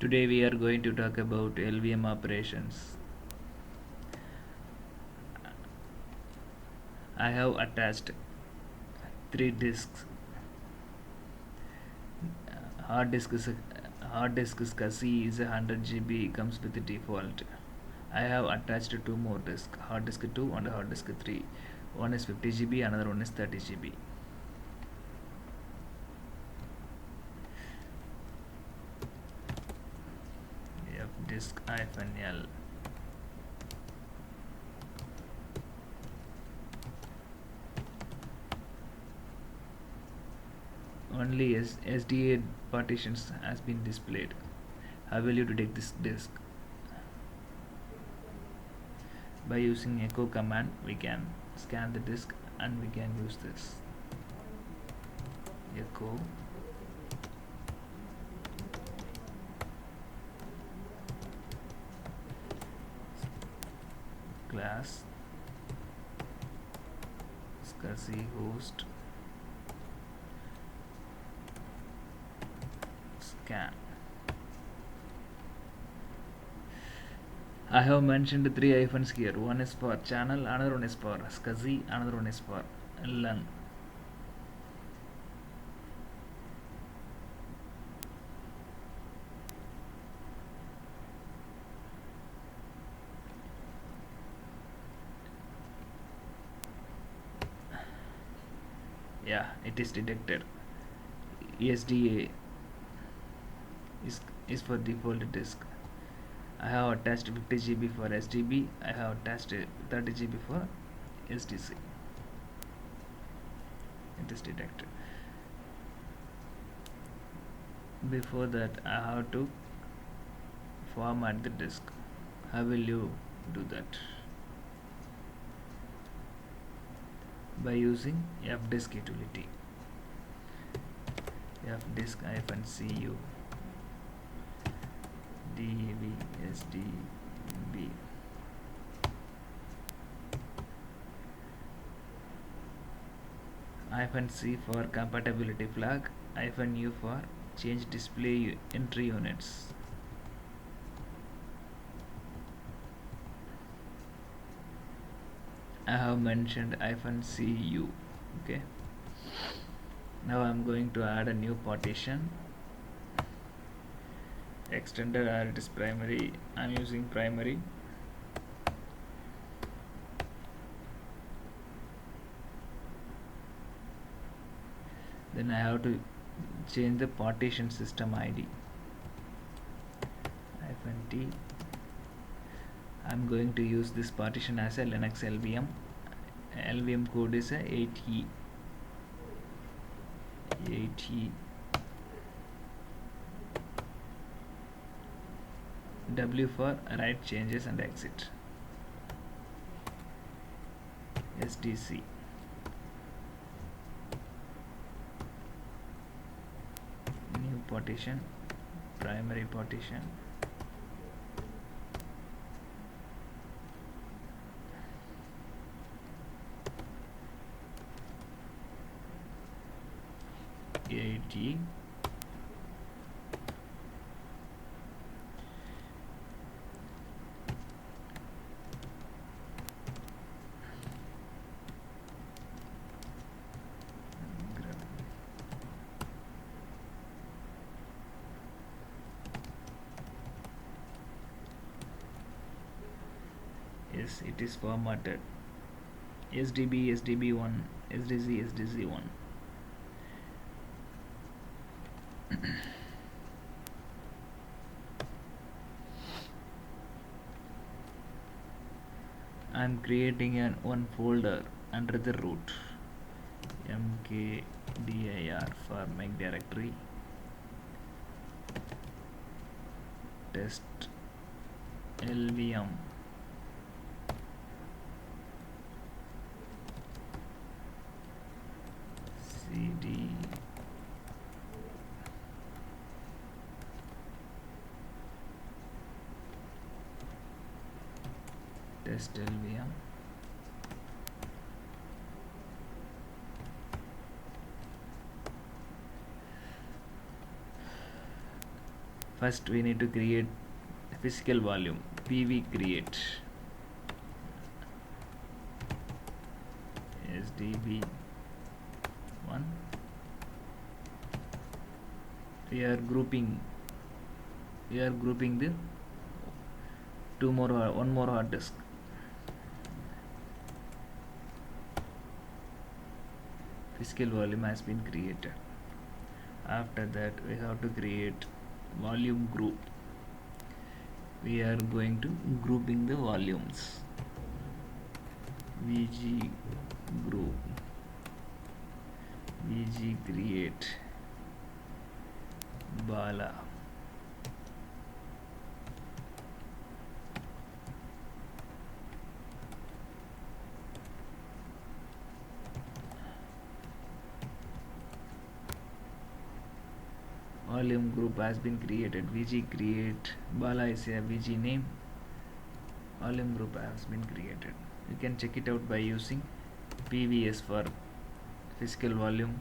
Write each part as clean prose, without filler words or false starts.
Today we are going to talk about LVM operations. I have attached three disks. Hard disk is hard disk is SCSI is 100 GB comes with the default. I have attached two more disks, hard disk 2 and hard disk 3. One is 50 GB, another one is 30 GB. F disk -L. Only SDA partitions has been displayed. How will you detect this disk? By using echo command we can scan the disk and we can use this echo class SCSI host scan. I have mentioned three hyphens here. One is for channel, another one is for SCSI, another one is for LUN. Yeah, it is detected. ESDA is for default disk. I have attached 50 GB for SDB. I have attached 30 GB for SDC. It is detected. Before that, I have to format the disk. How will you do that? By using fdisk utility. fdisk-cu dvsdb. -C for compatibility flag, -U for change display entry units. I have mentioned -CU. Okay. Now I'm going to add a new partition. Extended it is primary. I'm using primary. Then I have to change the partition system ID. -T. I'm going to use this partition as a Linux LVM. LVM code is a 8E. 8E. W for write changes and exit. SDC. New partition, primary partition. AT. Yes, it is formatted. SDB, SDB1, SDC, SDC1. I'm creating one folder under the root, mkdir for make directory, test LVM, cd test LVM. First we need to create physical volume. PV create SDB1. we are grouping the one more hard disk. Physical volume has been created. After that we have to create volume group. We are going to grouping the volumes. VG group, VG create Bala. Volume group has been created. VG create Bala is a VG name. Volume group has been created. You can check it out by using PVS for physical volume,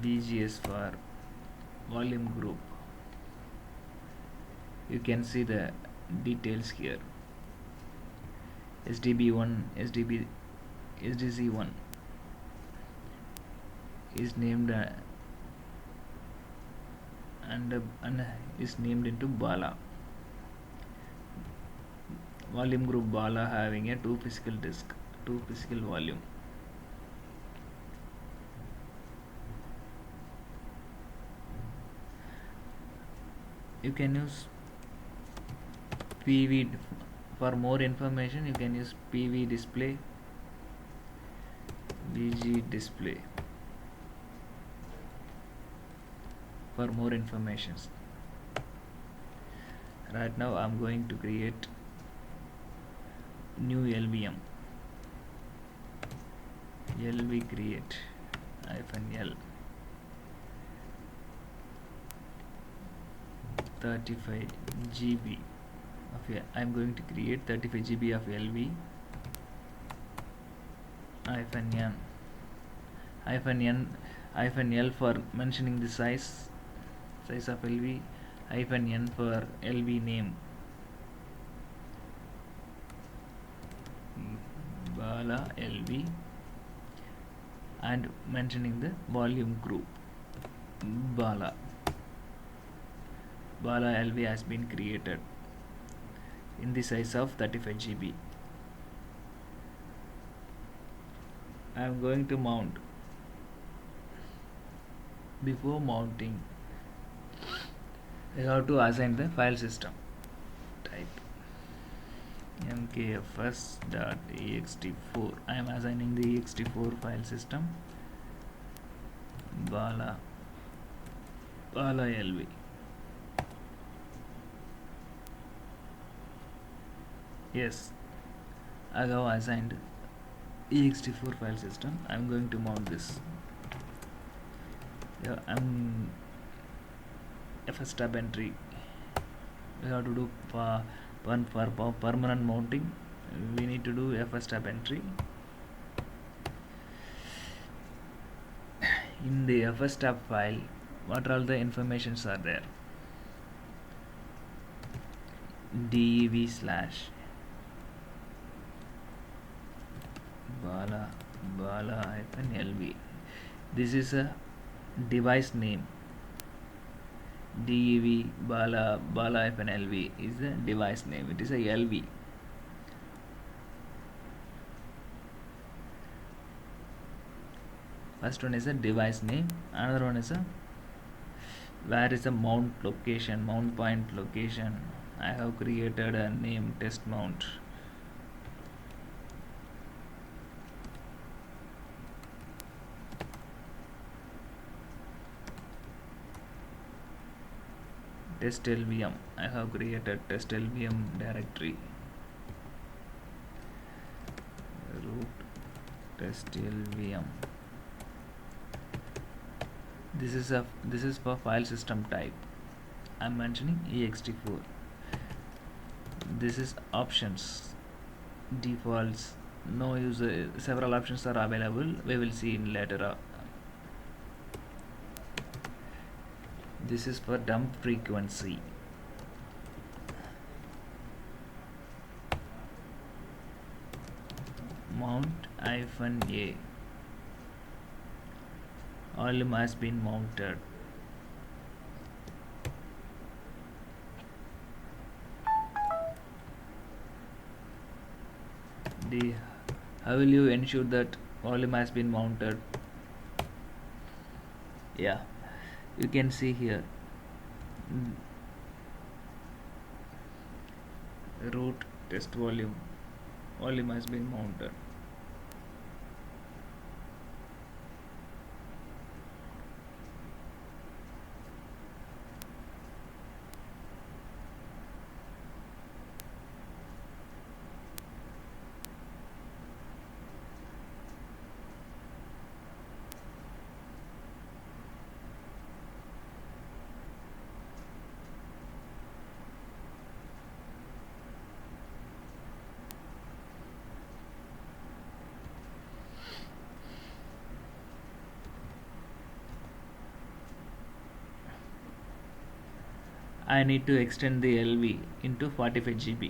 VGS for volume group. You can see the details here. SDB1, SDC1 is named and is named into Bala. Volume group Bala having a 2 physical disk, 2 physical volume. You can use PV for more information. You can use PV display, VG display for more information. Right now I'm going to create new LVM. LV create -L 35 GB of I'm going to create 35 GB of LV -N for mentioning the size of LV, -N for LV name, Bala LV, and mentioning the volume group Bala. Bala LV has been created in the size of 35 GB. I am going to mount. Before mounting, I have to assign the file system type mkfs.ext4. I am assigning the ext4 file system Bala LV. Yes, I have assigned ext4 file system. I am going to mount this. Yeah, I'm FS tab entry. We have to do for permanent mounting. We need to do FS tab entry. In the FS tab file, what all the informations are there? dev slash Bala -LV. This is a device name. dev Bala -LV is the device name. It is a LV. First one is a device name. Another one is a where is the mount location, mount point location. I have created a name test mount. Test LVM. I have created test LVM directory. Root test LVM. This is for file system type. I am mentioning ext4. This is options, defaults, no user. Several options are available. We will see in later. This is for dump frequency. Mount -a. Volume has been mounted. How will you ensure that volume has been mounted? Yeah, you can see here root test volume has been mounted. I need to extend the LV into 45 GB.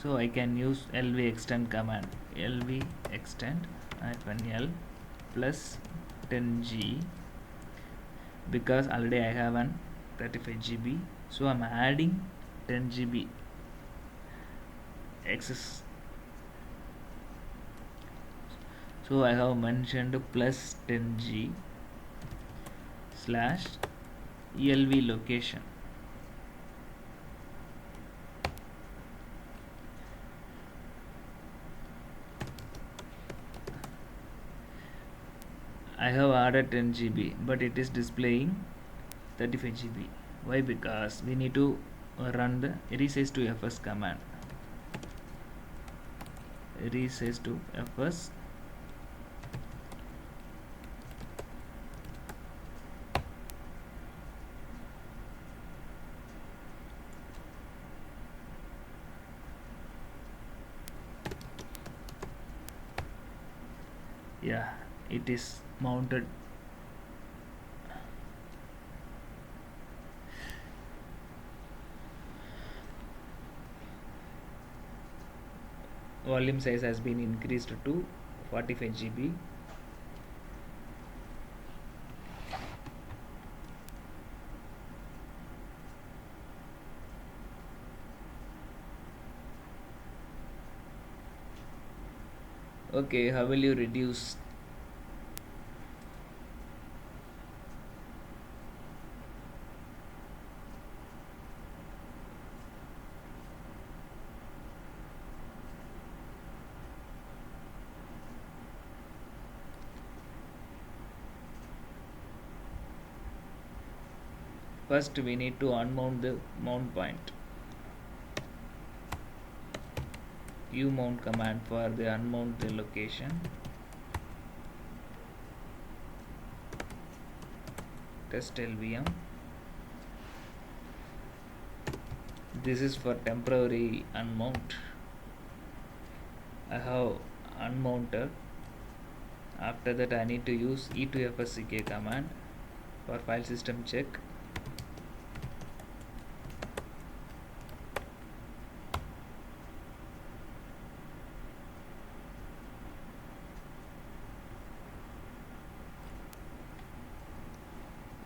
So I can use LV extend command. LV extend -L plus 10G, because already I have an 35 GB. So I'm adding 10 GB excess. So I have mentioned plus 10G slash ELV location. I have added 10 GB, but it is displaying 35 GB. Why? Because we need to run the resize to fs command. Resize to fs. Yeah, it is mounted. Volume size has been increased to 45 GB. Okay, how will you reduce? First we need to unmount the mount point. Umount command for the unmount the location. Test LVM. This is for temporary unmount. I have unmounted. After that I need to use e2fsck command for file system check.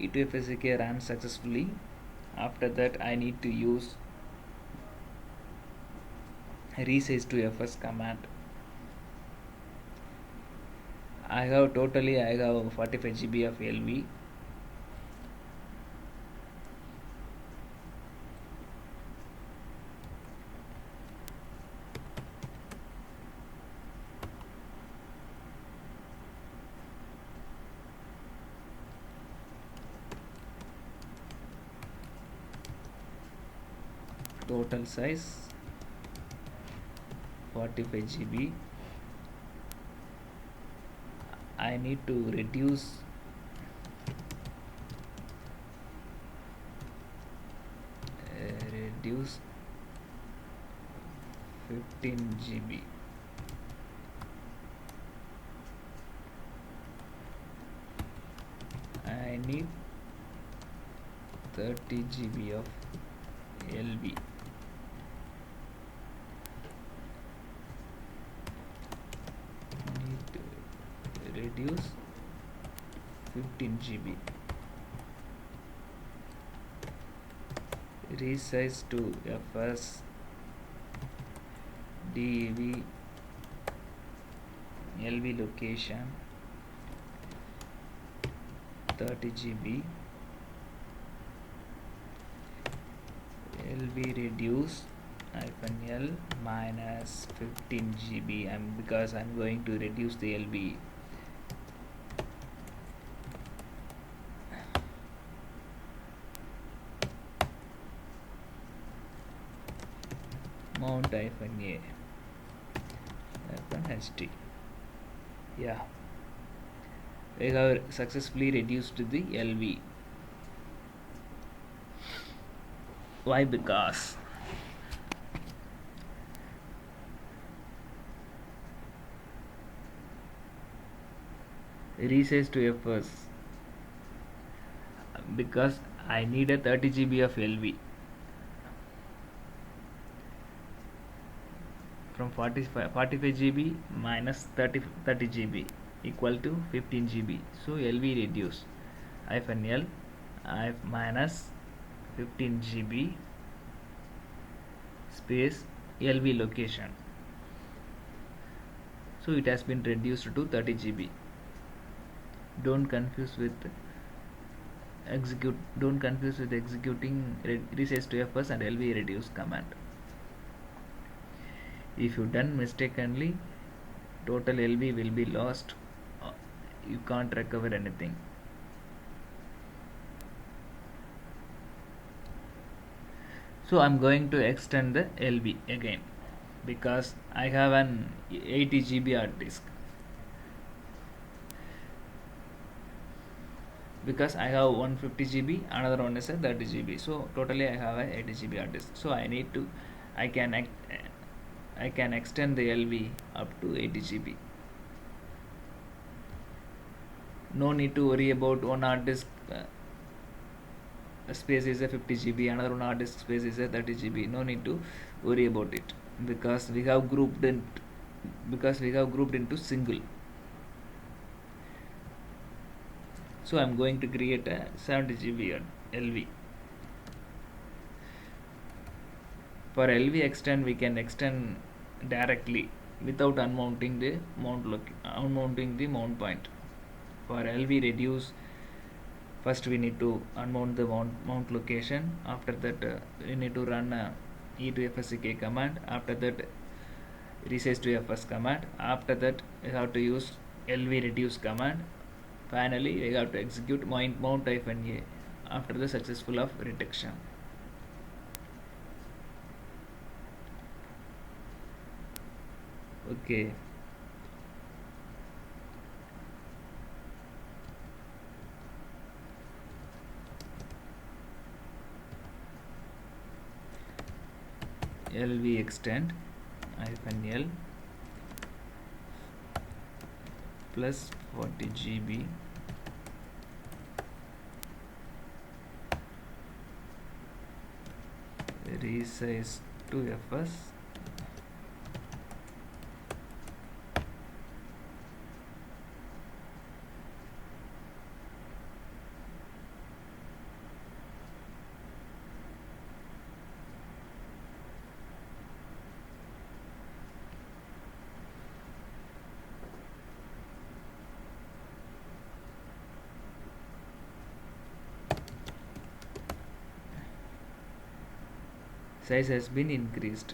e2fsck ran successfully. After that I need to use resize to fs command. I have 45 GB of LV. Total size 45 GB. I need to reduce reduce 15 GB. I need 30 GB of LV. Need to reduce 15 GB. Resize to FS DV LV location 30 GB. LV reduce -L minus 15 GB. Because I'm going to reduce the LV. Mount -A HT. Yeah, we have successfully reduced the LV. Why? Because resize to FS, because I need a 30 GB of LV. From 45 GB minus 30 GB equal to 15 GB. So LV reduce -L minus 15 GB space LV location. So it has been reduced to 30 GB. Don't confuse with executing resize to FS and LV reduce command. If you done mistakenly, total LV will be lost. You can't recover anything. So I'm going to extend the LV again, because I have an 80 GB hard disk. Because I have 150 GB, another one is a 30 GB. So totally I have a 80 GB hard disk. So I can extend the LV up to 80 GB. No need to worry about one hard disk space is a 50 GB, another one hard disk space is a 30 GB. No need to worry about it, because we have grouped into single. So I'm going to create a 70 GB LV. For LV extend, we can extend directly without unmounting the mount point. For LV reduce, first we need to unmount the mount location. After that we need to run E to FSCK command. After that resize to FS command. After that we have to use LV reduce command. Finally we have to execute mount-A after the successful of reduction. Okay. LV extend -L plus 40 GB resize to FS size has been increased.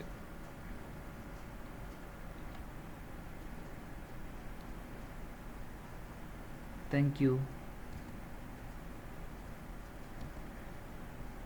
Thank you.